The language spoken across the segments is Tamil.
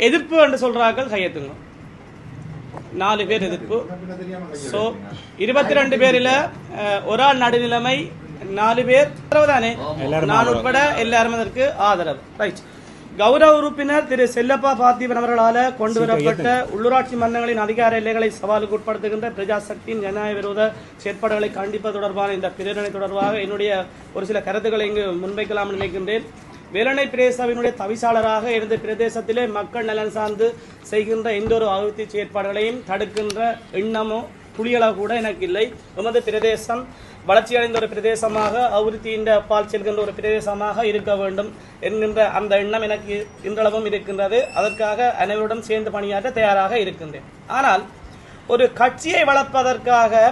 எதிர்ப்பு என்று சொல்றார்கள் கையெழுத்துங்க. 4 பேர் எதிர்ப்பு. ஸோ 22 பேரில் ஒரு ஆள் நடுநிலைமை, 4 பேர் தானே, நான் உட்பட எல்லாரும் அதற்கு ஆதரவு. ரைட். கௌரவ உறுப்பினர் திரு செல்லப்பா பார்த்திபன் அவர்களால் கொண்டு வரப்பட்ட உள்ளூராட்சி மன்றங்களின் அதிகார எல்லைகளை சவாலுக்கு உட்படுத்துகின்ற பிரஜாசக்தியின் ஜனநாயக விரோத செயற்பாடுகளை கண்டிப்பது தொடர்பான இந்த பிரேரணை தொடர்பாக என்னுடைய ஒரு சில கருத்துக்களை இங்கு முன்வைக்கலாம் நினைக்கின்றேன். வேலணை பிரதேசவினுடைய தவிசாளராக இருந்த பிரதேசத்திலே மக்கள் நலன் சார்ந்து செய்கின்ற எந்த ஒரு அபிவிருத்தி செயற்பாடுகளையும் தடுக்கின்ற எண்ணமோ துளியளவு கூட எனக்கு இல்லை. எமது பிரதேசம் வளர்ச்சியடைந்த ஒரு பிரதேசமாக அபிவிருத்தியின் பால் செல்கின்ற ஒரு பிரதேசமாக இருக்க வேண்டும் என்கின்ற அந்த எண்ணம் எனக்கு இன்றளவும் இருக்கின்றது. அதற்காக அனைவருடன் சேர்ந்து பணியாற்ற தயாராக இருக்கின்றேன். ஆனால் ஒரு கட்சியை வளர்ப்பதற்காக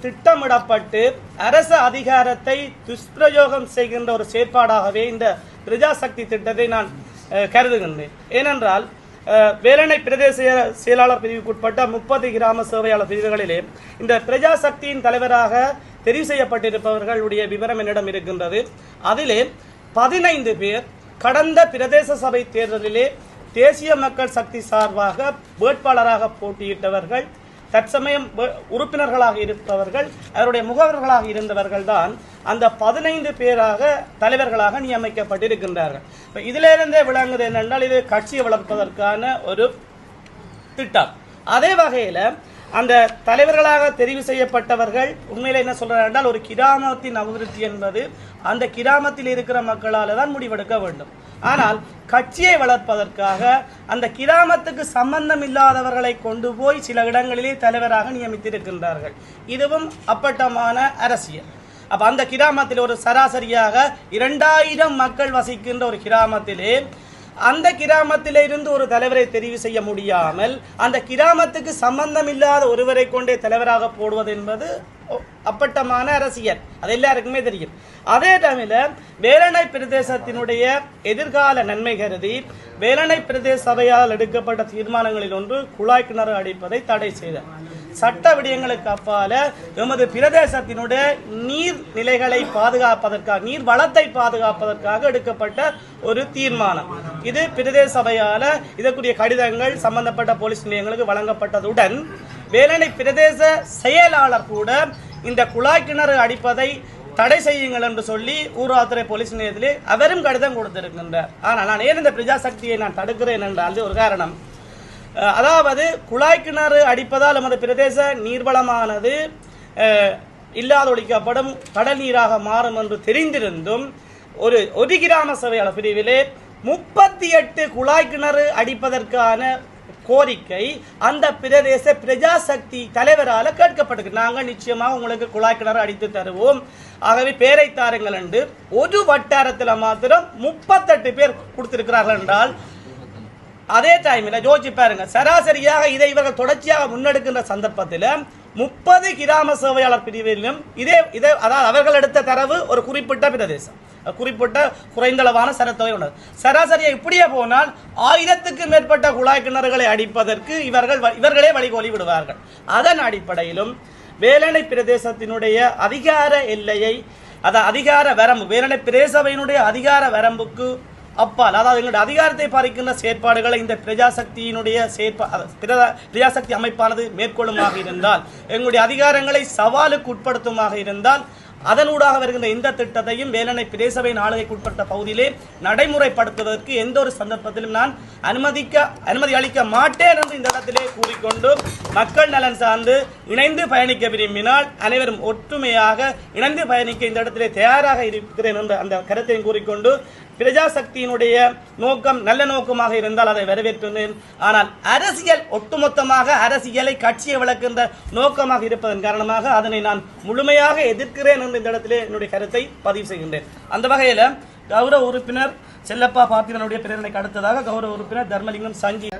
திட்டமிடப்பட்டு அரசு அதிகாரத்தை துஷ்பிரயோகம் செய்கின்ற ஒரு செயற்பாடாகவே இந்த பிரஜாசக்தி திட்டத்தை நான் கருதுகின்றேன். ஏனென்றால் வேலணை பிரதேச செயலாளர் பிரிவுக்குட்பட்ட 30 கிராம சேவையாளர் பிரிவுகளிலே இந்த பிரஜாசக்தியின் தலைவராக தெரிவு செய்யப்பட்டிருப்பவர்களுடைய விவரம் என்னிடம் இருக்கின்றது. அதிலே 15 பேர் கடந்த பிரதேச சபை தேர்தலிலே தேசிய மக்கள் சக்தி சார்பாக வேட்பாளராக போட்டியிட்டவர்கள், தற்சமயம் உறுப்பினர்களாக இருப்பவர்கள், அவருடைய முகவர்களாக இருந்தவர்கள் தான் அந்த 15 பேராக தலைவர்களாக நியமிக்கப்பட்டிருக்கின்றார்கள். இதிலிருந்தே விளங்குது என்னென்றால் இது கட்சியை வளர்ப்பதற்கான ஒரு திட்டம். அதே வகையில் அந்த தலைவர்களாக தெரிவு செய்யப்பட்டவர்கள் உண்மையில என்ன சொல்றாங்க என்றால், ஒரு கிராமத்தின் அபிவிருத்தி என்பது அந்த கிராமத்தில் இருக்கிற மக்களால் தான் முடிவெடுக்க வேண்டும். ஆனால் கட்சியை வளர்ப்பதற்காக அந்த கிராமத்துக்கு சம்பந்தம் இல்லாதவர்களை கொண்டு போய் சில இடங்களிலே தலைவராக நியமித்திருக்கின்றார்கள். இதுவும் அப்பட்டமான அரசியல். அப்ப அந்த கிராமத்தில் ஒரு சராசரியாக 2000 மக்கள் வசிக்கின்ற ஒரு கிராமத்திலே அந்த கிராமத்திலே இருந்து ஒரு தலைவரை தெரிவு செய்ய முடியாமல் அந்த கிராமத்துக்கு சம்பந்தம் இல்லாத ஒருவரை கொண்டே தலைவராக போடுவது என்பது அப்பட்டமான அரசியல். அது எல்லாருக்குமே தெரியும். அதே டைமில் வேலணை பிரதேசத்தினுடைய எதிர்கால நன்மை கருதி வேலணை பிரதேச சபையால் எடுக்கப்பட்ட தீர்மானங்களில் ஒன்று குழாய் கிணறு அடிப்பதை தடை செய்தார். சட்ட விடயங்களுக்கு அப்பால எமது பிரதேசத்தினுடைய நீர் நிலைகளை பாதுகாப்பதற்காக, நீர் வளத்தை பாதுகாப்பதற்காக எடுக்கப்பட்ட ஒரு தீர்மானம். இது பிரதேச சபையால இதற்குரிய கடிதங்கள் சம்பந்தப்பட்ட போலீஸ் நிலையங்களுக்கு வழங்கப்பட்டதுடன் வேலணை பிரதேச செயலாளர் கூட இந்த குழாய் கிணறு அடிப்பதை தடை செய்யுங்கள் என்று சொல்லி ஊராத்துறை போலீஸ் நிலையத்திலே அவரும் கடிதம் கொடுத்திருக்கின்றார். ஆனால் நான் ஏன் இந்த பிரஜாசக்தியை நான் தடுக்கிறேன் என்றால் ஒரு காரணம், அதாவது குழாய் கிணறு அடிப்பதால் நமது பிரதேச நீர்வளமானது இல்லாதொழிக்கப்படும், கடல் நீராக மாறும் என்று தெரிந்திருந்தும் ஒரு கிராம சபையாளர் பிரிவிலே 38 குழாய் கிணறு அடிப்பதற்கான கோரிக்கை அந்த பிரதேச பிரஜாசக்தி தலைவரால் கேட்கப்பட்டிருக்கு. நாங்கள் நிச்சயமாக உங்களுக்கு குழாய் கிணறு அடித்து தருவோம், ஆகவே பேரை தாருங்கள் என்று ஒரு வட்டாரத்தில் மாத்திரம் 38 பேர் கொடுத்திருக்கிறார்கள் என்றால், அதே டைமில் யோசிச்சு பாருங்க, சராசரியாக இதை இவர்கள் தொடர்ச்சியாக முன்னெடுக்கின்ற சந்தர்ப்பத்தில் 30 கிராம சேவையாளர் பிரிவிலும் இதே அதாவது அவர்கள் எடுத்த தரவு ஒரு குறிப்பிட்ட பிரதேசம், குறிப்பிட்ட குறைந்தளவான சரத்தொகை உள்ளது. சராசரியாக இப்படியே போனால் 1000க்கு மேற்பட்ட குழாய் கிணறுகளை அடிப்பதற்கு இவர்களே வழிகோலி விடுவார்கள். அதன் அடிப்படையிலும் வேலணை பிரதேசத்தினுடைய அதிகார எல்லையை, அதிகார வரம்பு, வேலணை பிரதேசபையினுடைய அதிகார வரம்புக்கு அப்பால், அதாவது எங்களுடைய அதிகாரத்தை பறிக்கின்ற செயற்பாடுகளை இந்த பிரஜாசக்தியினுடைய பிரஜாசக்தி அமைப்பானது மேற்கொள்ளுமாக இருந்தால், எங்களுடைய அதிகாரங்களை சவாலுக்கு உட்படுத்துமாக இருந்தால், அதனூடாக வருகின்ற இந்த திட்டத்தையும் வேலணை பிரதேசபையின் ஆளுகைக்கு உட்பட்ட பகுதியிலே நடைமுறைப்படுத்துவதற்கு எந்த ஒரு சந்தர்ப்பத்திலும் நான் அனுமதி அளிக்க மாட்டேன் என்று இந்த இடத்திலே கூறிக்கொண்டு, மக்கள் நலன் சார்ந்து இணைந்து பயணிக்க விரும்பினால் அனைவரும் ஒற்றுமையாக இணைந்து பயணிக்க இந்த இடத்திலே தயாராக இருக்கிறேன் என்ற அந்த கருத்தையும் கூறிக்கொண்டு, பிரஜாசக்தியினுடைய நோக்கம் நல்ல நோக்கமாக இருந்தால் அதை வரவேற்கிறேன். ஆனால் அரசியல் ஒட்டுமொத்தமாக அரசியலை கட்சியை வளர்க்கின்ற நோக்கமாக இருப்பதன் காரணமாக அதனை நான் முழுமையாக எதிர்க்கிறேன் என்று இந்த இடத்திலே என்னுடைய கருத்தை பதிவு செய்கின்றேன். அந்த வகையில் கௌரவ உறுப்பினர் செல்லப்பா பார்த்திபனுடைய பிரேரணைக்கு அடுத்ததாக கௌரவ உறுப்பினர் தர்மலிங்கம் சஞ்சி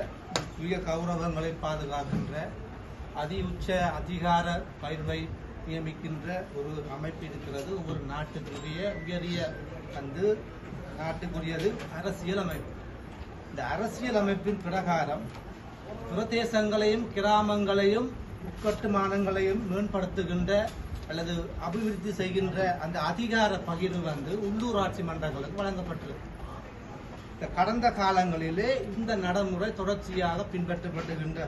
உரிய கௌரவங்களை பாதுகாக்கின்ற உச்ச அதிகார பயிர்வை நியமிக்கின்ற ஒரு அமைப்பு இருக்கிறது. ஒரு நாட்டுக்குரிய உயரிய நாட்டுக்குரியது அரசியல் அமைப்பு. இந்த அரசியல் அமைப்பின் பிரகாரம் பிரதேசங்களையும் கிராமங்களையும் உட்கட்டுமானங்களையும் மேம்படுத்துகின்ற அல்லது அபிவிருத்தி செய்கின்ற அந்த அதிகார பகிர்வு உள்ளூராட்சி மன்றங்களுக்கு வழங்கப்பட்டிருக்கு. கடந்த காலங்களிலே இந்த நடைமுறை தொடர்ச்சியாக பின்பற்றப்பட்டுகின்ற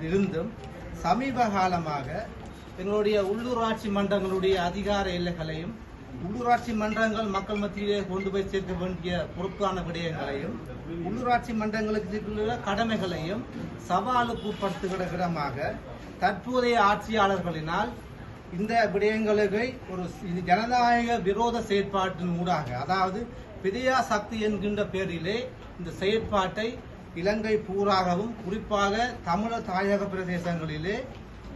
இருந்தும் சமீப காலமாக எங்களுடைய உள்ளூராட்சி மன்றங்களுடைய அதிகார எல்லைகளையும் உள்ளூராட்சி மன்றங்கள் மக்கள் மத்தியிலே கொண்டு போய் சேர்க்க வேண்டிய பொறுப்பான விடயங்களையும் உள்ளூராட்சி மன்றங்களுக்கு உள்ள கடமைகளையும் சவாலுக்கு உட்படுத்துகிற விதமாக தற்போதைய ஆட்சியாளர்களினால் இந்த விடயங்களுக்கு ஒரு ஜனநாயக விரோத செயற்பாட்டின் ஊடாக, அதாவது பெரியா சக்தி என்கின்ற பெயரிலே இந்த செயற்பாட்டை இலங்கை பூராகவும் குறிப்பாக தமிழர் தாயக பிரதேசங்களிலே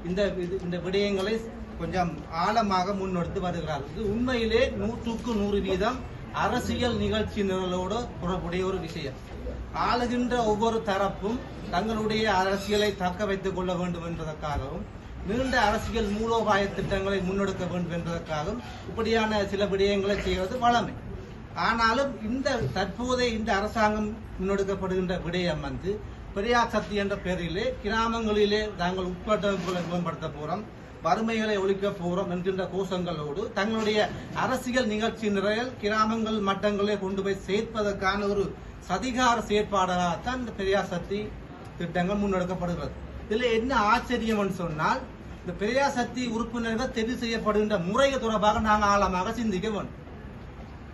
இந்த விடயங்களை கொஞ்சம் ஆழமாக முன்னெடுத்து வருகிறார். இது உண்மையிலே 100% அரசியல் நிகழ்ச்சி நிரலோடு தொடர்புடைய ஒரு விஷயம். ஆளுகின்ற ஒவ்வொரு தரப்பும் தங்களுடைய அரசியலை தக்க வைத்துக் கொள்ள வேண்டும் என்பதற்காகவும் நீண்ட அரசியல் மூலோபாய திட்டங்களை முன்னெடுக்க வேண்டும் என்பதற்காகவும் இப்படியான சில விடயங்களை செய்வது வளமை. ஆனாலும் தற்போதைய இந்த அரசாங்கம் முன்னெடுக்கப்படுகின்ற விடயம் பெரியா சக்தி என்ற பெயரிலே கிராமங்களிலே நாங்கள் உட்கட்டமைப்புகளை மேம்படுத்த போறோம், வறுமைகளை ஒழிக்க போறோம் என்கின்ற கோஷங்களோடு தங்களுடைய அரசியல் நிகழ்ச்சி நிறைய கிராமங்கள் மட்டங்களே கொண்டு போய் சேர்ப்பதற்கான ஒரு சதிகார செயற்பாடாகத்தான் இந்த பெரியா சக்தி திட்டங்கள் முன்னெடுக்கப்படுகிறது. இதுல என்ன ஆச்சரியம் சொன்னால், இந்த பெரியா சக்தி உறுப்பினர்கள் தெரிவு செய்யப்படுகின்ற முறை தொடர்பாக நாங்கள் ஆழமாக சிந்திக்க வேண்டும்.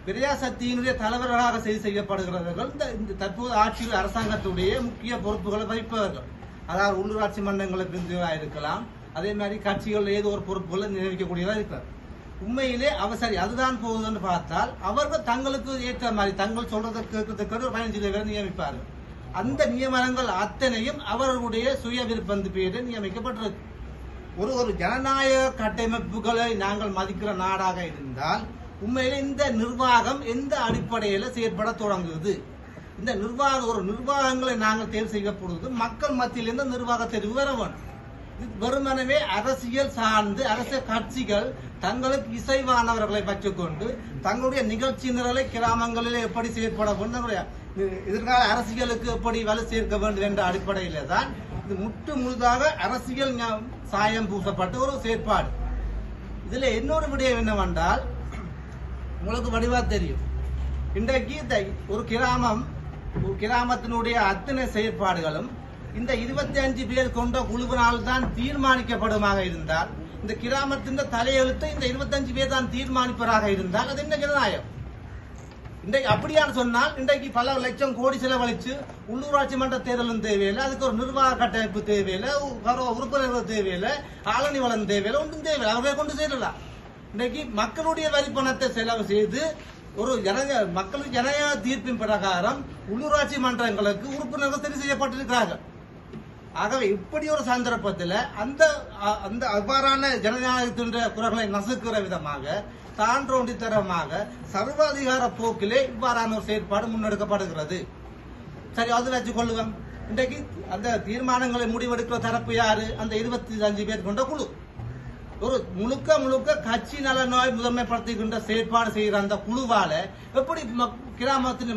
பெரியா சக்தியினுடைய தலைவர்களாக செய்யப்படுகிறவர்கள் இந்த தற்போது ஆட்சியில் அரசாங்கத்துடைய முக்கிய பொறுப்புகளை வகிப்பவர்கள். அதாவது உள்ளூராட்சி மன்றங்களுக்கு இருக்கலாம், அதே மாதிரி கட்சிகள் ஏதோ ஒரு பொறுப்புகளை நியமிக்கக்கூடியதாக இருக்கிறார். உண்மையிலே அவசரி அதுதான் போகுதுன்னு பார்த்தால் அவர்கள் தங்களுக்கு ஏற்ற மாதிரி தங்கள் சொல்றதை கேட்கறதுக்கு 15 பேர் நியமிப்பார்கள். அந்த நியமனங்கள் அத்தனையும் அவர்களுடைய சுய விருப்பம் பேரில் நியமிக்கப்பட்டிருக்கு. ஒரு ஜனநாயக கட்டமைப்புகளை நாங்கள் மதிக்கிற நாடாக இருந்தால் உண்மையிலே இந்த நிர்வாகம் எந்த அடிப்படையில செயற்பட தொடங்குது? இந்த நிர்வாகங்களை நாங்கள் தேர்வு செய்யப்படுவது மக்கள் மத்தியிலிருந்து நிர்வாக தெரிவு வர வேண்டும். வெறுமனவே அரசியல் சார்ந்து அரசியல் கட்சிகள் தங்களுக்கு இசைவானவர்களை பற்றிக்கொண்டு தங்களுடைய நிகழ்ச்சி நிரலை கிராமங்களில் எப்படி செயற்பட வேண்டும், எதிர்கால அரசியலுக்கு எப்படி வலு சேர்க்க வேண்டும் என்ற அடிப்படையில தான் இது முழுதாக அரசியல் சாயம் பூசப்பட்ட ஒரு செயற்பாடு. இதுல இன்னொரு விடயம் என்னவென்றால், உங்களுக்கு வடிவா தெரியும், இன்றைக்கு ஒரு கிராமத்தினுடைய அத்தனை செயற்பாடுகளும் இந்த 25 பேர் கொண்ட குழுவினால் தான் தீர்மானிக்கப்படுமாக இருந்தால், இந்த கிராமத்தின் தலையெழுத்தை இந்த 25 பேர் தான் தீர்மானிப்பதாக இருந்தால் அது என்ன ஜனநாயகம்? இன்றைக்கு அப்படியான சொன்னால் இன்றைக்கு பல லட்சம் கோடி செலவழிச்சு உள்ளூராட்சி மன்ற தேர்தலும் தேவையில்லை, அதுக்கு ஒரு நிர்வாக கட்டமைப்பு தேவையில்லை, உறுப்பினர்கள் தேவையில்லை, ஆளணி வளம் தேவையில்லை, ஒன்றும் தேவையில்லை, அவர்களை கொண்டு சேரலாம். இன்றைக்கு மக்களுடைய வரி பணத்தை செலவு செய்து ஒரு மக்களுக்கு ஜனநாயக தீர்ப்பின் பிரகாரம் உள்ளூராட்சி மன்றங்களுக்கு உறுப்பினர்கள் தெரிவு செய்யப்பட்டிருக்கிறார்கள். ஆகவே இப்படி ஒரு சந்தர்ப்பத்தில் அந்த அவ்வாறான ஜனநாயகத்தின் குரல்களை நசுக்கிற விதமாக சான்றோண்டித்தரமாக சர்வாதிகார போக்கிலே இவ்வாறான ஒரு செயற்பாடு முன்னெடுக்கப்படுகிறது. சரி, அது வச்சு கொள்ளுவோம். இன்றைக்கு அந்த தீர்மானங்களை முடிவெடுக்கிற தரப்பு யாரு? அந்த 25 பேர் கொண்ட குழு. ஒரு முழுக்க கட்சி நலனாய் முதன்மைப்படுத்துகின்ற செயற்பாடு செய்கிற அந்த குழுவால எப்படி கிராமத்தின்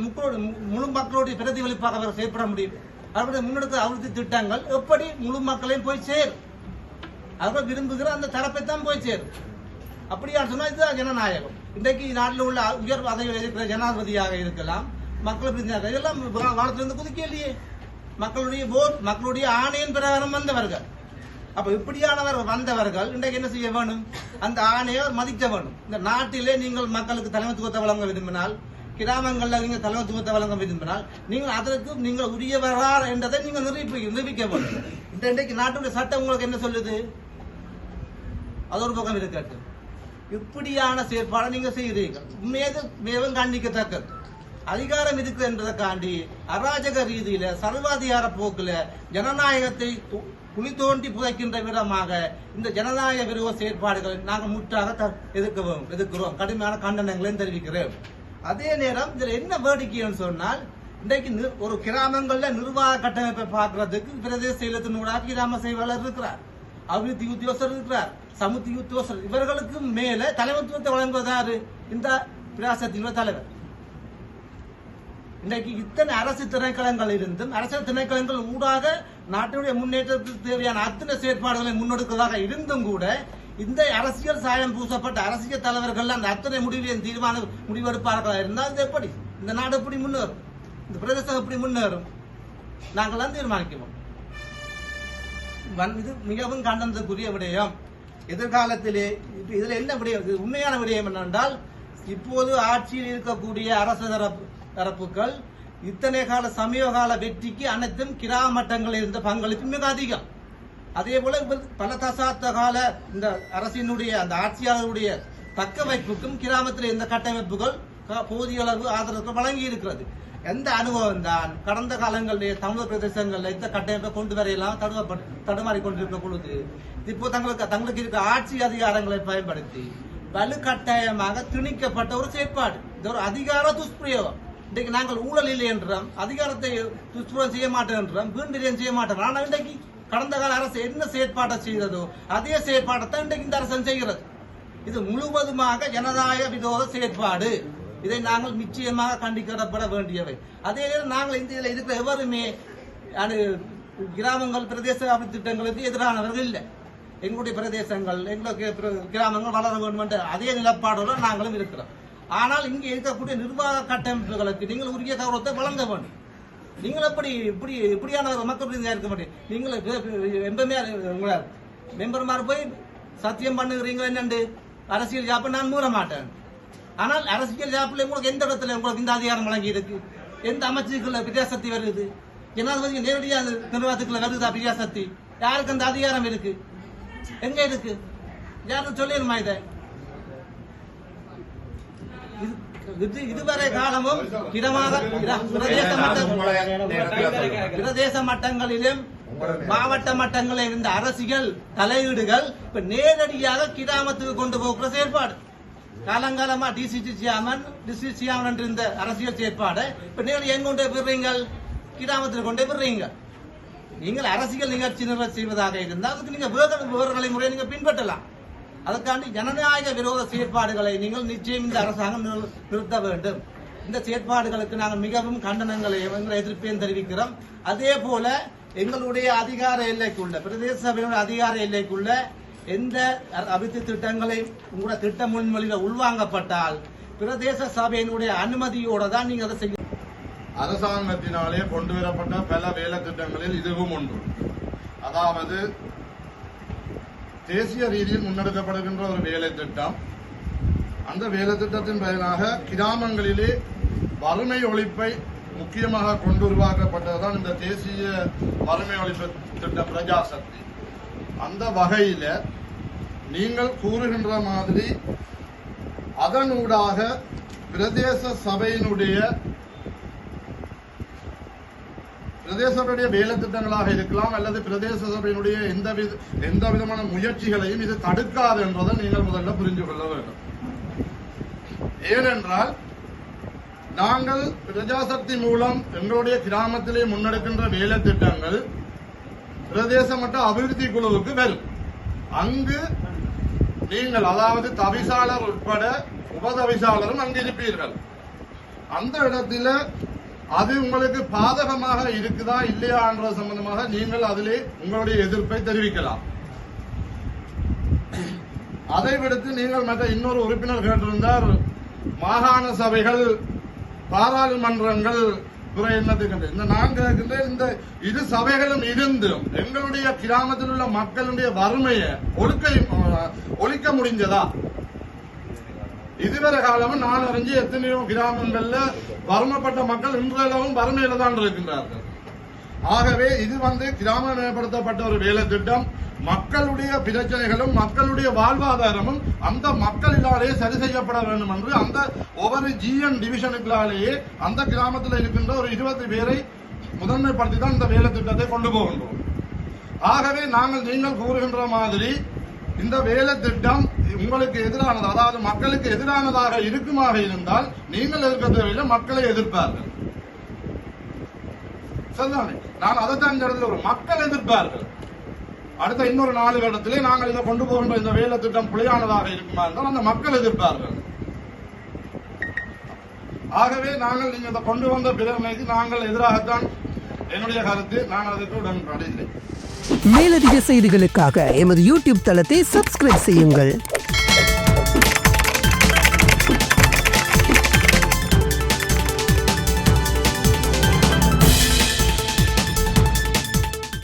முழு மக்களுடைய பிரதிபலிப்பாக அவர் செயற்பட முடியும்? அவருடைய முன்னெடுத்த அபிவிருத்தி திட்டங்கள் எப்படி முழு மக்களையும் போய் சேரும்? அவர்கள் விரும்புகிற அந்த தரப்பை தான் போய் சேரும். அப்படியா சொன்னா இதுதான் ஜனநாயகம். இன்றைக்கு நாட்டில் உள்ள உயர் பதவியில் இருக்கிற ஜனாதிபதியாக இருக்கலாம், மக்கள் பிரதிநிதியாக இதெல்லாம் வானத்திலிருந்து குதிக்கலையே. மக்களுடைய போட், மக்களுடைய ஆணையின் பிரகாரம் வந்தவர்கள். அப்ப இப்படியானவர் வந்தவர்கள் இன்றைக்கு என்ன செய்ய வேணும்? அந்த ஆணையை மதிக்க வேணும். இந்த நாட்டிலே நீங்கள் மக்களுக்கு தலைமைத்துவத்தை வழங்க விரும்பினால், கிராமங்களில் நீங்கள் தலைமைத்துவத்தை வழங்க விரும்பினால், நீங்கள் அதற்கு நீங்கள் உரியவரார் என்றதை நீங்கள் நிரூபிக்க வேண்டும். இன்றைக்கு நாட்டுடைய சட்டம் உங்களுக்கு என்ன சொல்லுது? அது ஒரு பக்கம் இருக்கட்டும். இப்படியான செயற்பாடை நீங்க செய்கிறீர்கள், மேலும் கண்டிக்கத்தக்கது. அதிகாரம் இருக்கு என்பதற்காண்டி அராஜக ரீதியில சர்வாதிகார போக்குல ஜனநாயகத்தை குழி புதைக்கின்ற விதமாக இந்த ஜனநாயக விரோத செயற்பாடுகளை நாங்கள் முற்றாக எதிர்க்கிறோம், கடுமையான கண்டனங்களையும் தெரிவிக்கிறோம். அதே நேரம் இதுல என்ன வேடிக்கைன்னு சொன்னால், இன்றைக்கு ஒரு கிராமங்கள்ல நிர்வாக கட்டமைப்பை பார்க்கறதுக்கு பிரதேச செயலத்தினூடாக கிராம செயலாளர் இருக்கிறார், அபிவிருத்தி உத்தியோகஸ்தர் இருக்கிறார், சமுத்தி உத்தியோகஸ்தர். இவர்களுக்கு மேல தலைமைத்துவத்தை வழங்குவதாரு? இந்த பிரதேசத்தின் தலைவர். இன்றைக்கு இத்தனை அரசு திணைக்களங்கள் இருந்தும் அரசியல் திணைக்களங்கள் ஊடாக நாட்டினுடைய முன்னேற்றத்துக்கு தேவையான அத்தனை செயற்பாடுகளை முன்னெடுக்கிறதாக இருந்தும் கூட இந்த அரசியல் சாயம் பூசப்பட்ட அரசியல் தலைவர்கள் அந்த அத்தனை முடிவையும் தீர்மான முடிவெடுப்பார்களா இருந்தால் இது எப்படி இந்த நாடு எப்படி முன்னேறும்? இந்த பிரதேசம் எப்படி முன்னேறும்? நாங்கள் தான் தீர்மானிக்கிறோம். இது மிகவும் கண்டனத்துக்குரிய விடயம். எதிர்காலத்திலே இதுல என்ன விடயம், உண்மையான விடயம் என்னென்றால், இப்போது ஆட்சியில் இருக்கக்கூடிய அரசு தரப்புகள் இத்தனை கால சமீப கால வெற்றிக்கு அனைத்தும் கிராம மட்டங்களில் இருந்த பங்களிப்பு மிக அதிகம். அதே போல பல தசாப்த கால இந்த அரசினுடைய அந்த ஆட்சியாளருடைய தக்க வைப்புக்கும் கிராமத்தில் இந்த கட்டமைப்புகள் போதிய அளவு ஆதரவு வழங்கி இருக்கிறது. எந்த அனுபவம் தான் கடந்த காலங்களிலே தமிழ் பிரதேசங்களில் இந்த கட்டமைப்பை கொண்டு வரையெல்லாம் தடுமாறி கொண்டிருக்க பொழுது இப்போ தங்களுக்கு இருக்க ஆட்சி அதிகாரங்களை பயன்படுத்தி வலுக்கட்டாயமாக திணிக்கப்பட்ட ஒரு செயற்பாடு. இது ஒரு அதிகார துஷ்பிரயோகம். இன்றைக்கு நாங்கள் ஊழல் இல்லை என்றோம், அதிகாரத்தை துஷ்பிரயோகம் செய்ய மாட்டோம் என்றோம், வீண்விரயம் செய்ய மாட்டோம். ஆனால் இன்றைக்கு கடந்த கால அரசு என்ன செயற்பாட்டை செய்ததோ அதே செயற்பாட்டை தான் இன்றைக்கு இந்த அரசு செய்கிறது. இது முழுவதுமாக ஜனநாயக விரோத செயற்பாடு. இதை நாங்கள் நிச்சயமாக கண்டிக்கப்பட வேண்டியவை. அதே நேரம் நாங்கள் இந்தியாவில் இருக்கிற எவருமே கிராமங்கள் பிரதேச அபிவிருத்தி திட்டங்களுக்கு எதிரானவர்கள் இல்லை. எங்களுடைய பிரதேசங்கள் எங்களுக்கு கிராமங்கள் வளர வேண்டும் என்ற அதே நிலப்பாடோடு நாங்களும் இருக்கிறோம். ஆனால் இங்கே இருக்கக்கூடிய நிர்வாக கட்டமைப்புகளுக்கு நீங்கள் உரிய கௌரவத்தை வழங்க வேண்டும். நீங்கள் இப்படியான மக்கள் பிரதிநிதியாக இருக்க மாட்டேன். நீங்கள் மெம்பர்மார் போய் சத்தியம் பண்ணுகிறீங்க என்னண்டு அரசியல் ஜாப்பை நான் மூட மாட்டேன். ஆனால் அரசியல் ஜாப்பில் உங்களுக்கு எந்த இடத்துல உங்களுக்கு இந்த அதிகாரம் வழங்கி இருக்கு? எந்த அமைச்சுக்குள்ள பிரஜாசக்தி வருது? ஜனாதிபதி நேரடியாக நிர்வாகத்துக்குள்ள வருதா பிரஜாசக்தி? யாருக்கு அந்த அதிகாரம் இருக்கு? எங்க இருக்கு? யாரும் சொல்லிடுமா? இதுவரை காலமும் பிரதேச மட்டங்களிலும் மாவட்ட மட்டங்களில் இருந்த அரசியல் தலையீடுகள் இப்ப நேரடியாக கிராமத்துக்கு கொண்டு போகிற செயற்பாடு. காலங்காலமா டிசிசி சியாமன் இருந்த அரசியல் செயற்பாடு இப்ப நேரடி எங்க கொண்டு போடுறீங்க? கிராமத்தில் கொண்டே போடுறீங்க. நீங்கள் அரசியல் நிகழ்ச்சி செய்வதாக இருந்தால் அதுக்கு நீங்க வேறு நடைமுறையை நீங்க பின்பற்றலாம். அதற்காண்டி ஜனநாயக விரோத செயற்பாடுகளை நீங்கள் நிச்சயம் இந்த அரசாங்கம் நிறுத்த வேண்டும். இந்த செயற்பாடுகளுக்கு நாங்கள் மிகவும் கண்டனங்களையும் எங்கள் எதிர்ப்பையும் தெரிவிக்கிறோம். அதே போல எங்களுடைய அதிகார எல்லைக்குள்ள பிரதேச சபையுடைய அதிகார எல்லைக்குள்ள எந்த அபிவிருத்தி திட்டங்களை உங்களுடைய திட்ட முன்மொழிகள் உள்வாங்கப்பட்டால் பிரதேச சபையினுடைய அனுமதியோட தான் நீங்க அதை செய்ய. அரசாங்கத்தினாலே கொண்டு வரப்பட்ட பல வேலை திட்டங்களில் இதுவும் ஒன்று. அதாவது தேசிய ரீதியில் முன்னெடுக்கப்படுகின்ற ஒரு வேலை திட்டம். அந்த வேலை திட்டத்தின் பயனாக கிராமங்களிலே வறுமை ஒழிப்பை முக்கியமாக கொண்டு உருவாக்கப்பட்டதுதான் இந்த தேசிய வறுமை ஒழிப்பு திட்டம் பிரஜாசக்தி. அந்த வகையில நீங்கள் கூறுகின்ற மாதிரி அதனூடாக பிரதேச சபையினுடைய வேலை திட்டங்களாக இருக்கலாம் அல்லது பிரதேச சபையினுடைய எந்த விதமான முயற்சிகளையும் இது தடுக்காது என்பதை நீங்கள் முதல்ல புரிந்து கொள்ள வேண்டும். ஏனென்றால் நாங்கள் பிரஜாசக்தி மூலம் எங்களுடைய கிராமத்திலே முன்னெடுக்கின்ற வேலை திட்டங்கள் பிரதேச மட்ட அபிவிருத்தி குழுவுக்கு வரும். அங்கு நீங்கள் அதாவது தவிசாளர் உட்பட உபதவிசாளரும் அங்கு இருப்பீர்கள். அந்த இடத்துல அது உங்களுக்கு பாதகமாக இருக்குதா இல்லையா என்ற சம்பந்தமாக நீங்கள் அதிலே உங்களுடைய எதிர்ப்பை தெரிவிக்கலாம். அதை விடுத்து நீங்கள் மற்ற இன்னொரு உறுப்பினர் கேட்டிருந்தார், மாகாண சபைகள் பாராளுமன்றங்கள் துறை என்னத்துக்கு இந்த நான் கேட்கின்ற இந்த இரு சபைகளும் இருந்தும் எங்களுடைய கிராமத்தில் உள்ள மக்களுடைய வறுமையை ஒழிக்க முடிஞ்சதா? இதுவரை காலமும் நான் அறிஞ்சு எத்தனையோ கிராமங்கள்ல வறுமைப்பட்ட மக்கள் இன்றளவும் வறுமையில தான் இருக்கின்றார்கள். ஆகவே இது கிராமமயப்படுத்தப்பட்ட ஒரு வேலை திட்டம். மக்களுடைய பிரச்சனைகளும் மக்களுடைய வாழ்வாதாரமும் அந்த மக்களினாலேயே சரி செய்யப்பட வேண்டும் என்று அந்த ஒவ்வொரு ஜிஎன் டிவிஷனுக்களாலேயே அந்த கிராமத்தில் இருக்கின்ற ஒரு 20 பேரை முதன்மைப்படுத்தி தான் இந்த வேலை திட்டத்தை கொண்டு போகின்றோம். ஆகவே நீங்கள் கூறுகின்ற மாதிரி இந்த வேலை திட்டம் உங்களுக்கு எதிரானது, அதாவது மக்களுக்கு எதிரானதாக இருக்குமாக இருந்தால் நீங்கள் எதிர்க்க தேவையில்லை, மக்களை எதிர்ப்பார்கள். சரிதானே? நான் அதைத்தான் இந்த இடத்துல ஒரு மக்கள் எதிர்ப்பார்கள். அடுத்த இன்னொரு 4 வருடத்திலே நாங்கள் இதை கொண்டு போகின்ற இந்த வேலை திட்டம் பிழையானதாக இருக்குமா என்றால் அந்த மக்கள் எதிர்ப்பார்கள். ஆகவே நீங்க இதை கொண்டு வந்த பிரச்சனைக்கு நாங்கள் எதிராகத்தான் என்னுடைய கருத்து. நான் அதற்கு உடன்படுகிறேன். மேலதிக செய்திகளுக்காக எமது யூடியூப் தளத்தை சப்ஸ்கிரைப் செய்யுங்கள்.